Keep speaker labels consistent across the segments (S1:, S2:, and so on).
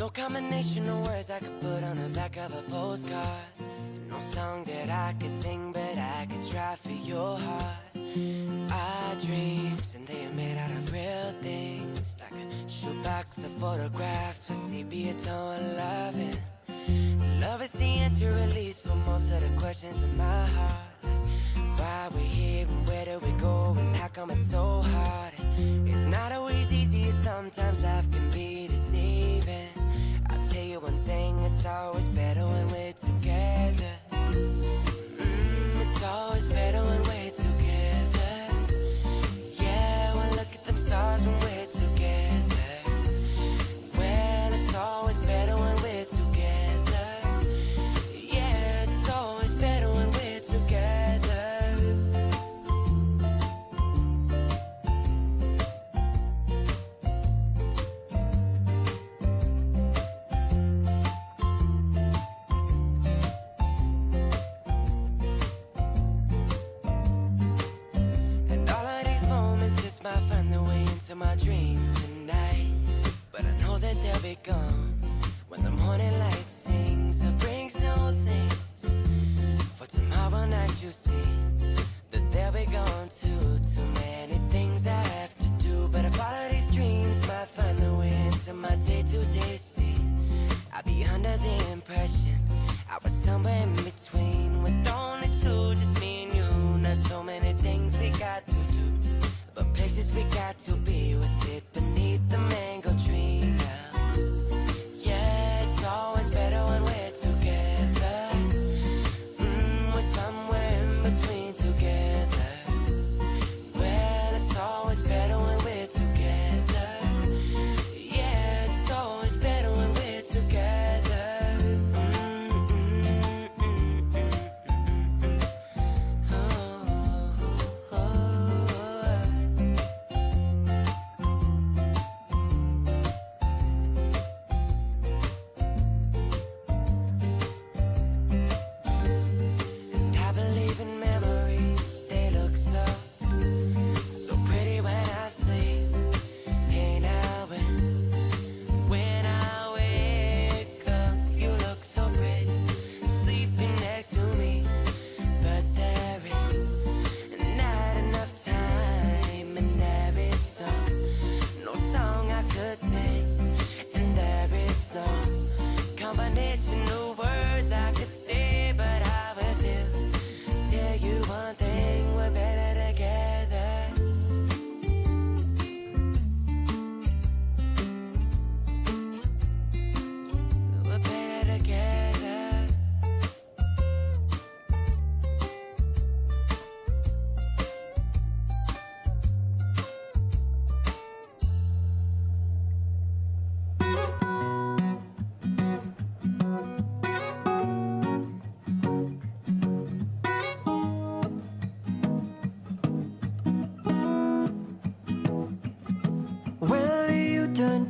S1: no combination of words I could put on the back of a postcard. No song that I could sing, but I could try for your heart. Our dreams, and they are made out of real things, like a shoebox of photographs with sepia tone loving. Love is the answer, at least for most of the questions in my heart. Why we're here and where do we go and how come it's so hard? It's not always easy, sometimes life can be deceiving. I'll tell you one thing, it's always better when we're together. It's always better when we're together. Yeah, well look at them stars when we're together. Well, it's always better when we're together. Yeah, it's always better when we're together. Might find their way into my dreams tonight, but I know that they'll be gone when the morning light sings or brings new things. For tomorrow night you'll see that they'll be gone too. Too many things I have to do, but if all of these dreams might find their way into my day-to-day scene, I'll be under the impression I was somewhere in between, with only two, just me and you. Not so many things we got to do, but places we got to be. We'll sit beneath the mango tree now. Yeah, it's always better when we're together. We're somewhere in between together. Well, it's always better when we're together. Yeah, it's always better when we're together.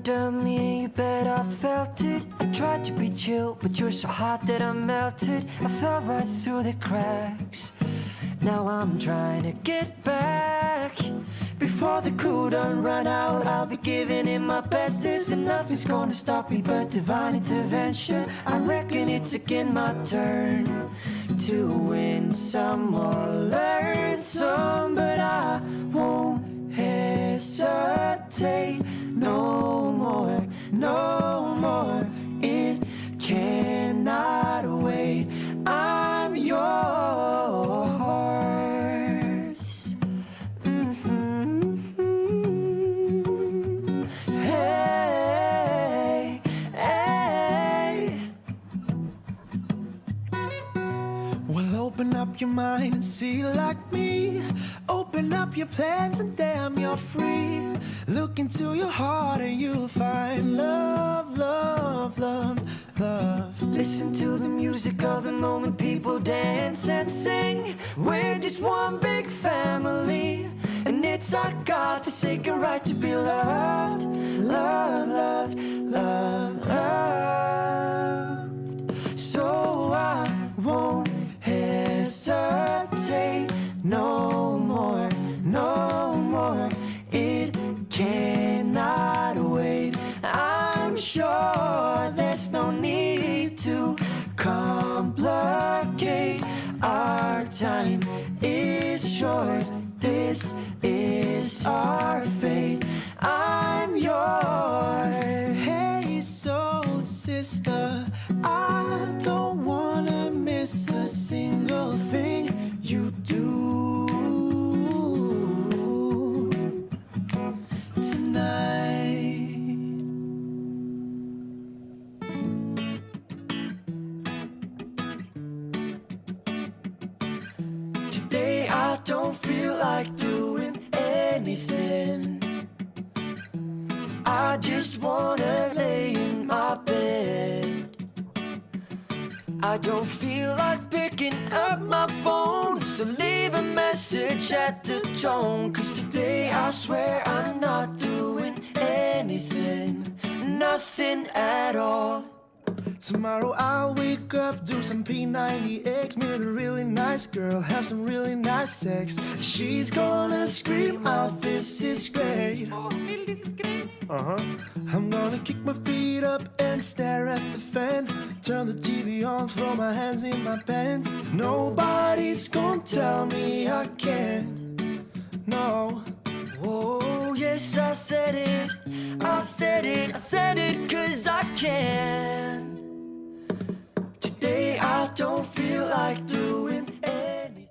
S2: Done me, you bet I felt it. I tried to be chill, but you're so hot that I melted. I fell right through the cracks. Now I'm trying to get back. Before the cool done run out, I'll be giving it my best. There's nothing's gonna stop me but divine intervention. I reckon it's again my turn to win some or learn some, but I won't hesitate no more, no more. It cannot wait. I'm yours. Hey, hey.
S3: Well, open up your mind and see like me. Open up your plans and damn, you're free. Look into your heart and you'll find love, love, love, love.
S2: Listen to the music of the moment, people dance and sing. We're just one big family, and it's our God-forsaken right to be loved, loved, loved, loved, loved. So I won't hesitate no more, no more. It cannot wait. I'm sure time is short. This is our fate. I'm yours.
S3: Hey, soul sister, I don't wanna miss a single thing you do tonight.
S2: Today I don't feel like doing anything. I just wanna lay in my bed. I don't feel like picking up my phone, so leave a message at the tone. 'Cause today I swear I'm not doing anything, nothing at all.
S3: Tomorrow I'll wake up, do some P90X, meet a really nice girl, have some really nice sex. She's gonna scream out, this is great. I'm gonna kick my feet up and stare at the fan, turn the TV on, throw my hands in my pants. Nobody's gonna tell me I can't, no.
S2: Oh yes, I said it, I said it, I said it 'cause I can. Today I don't feel like doing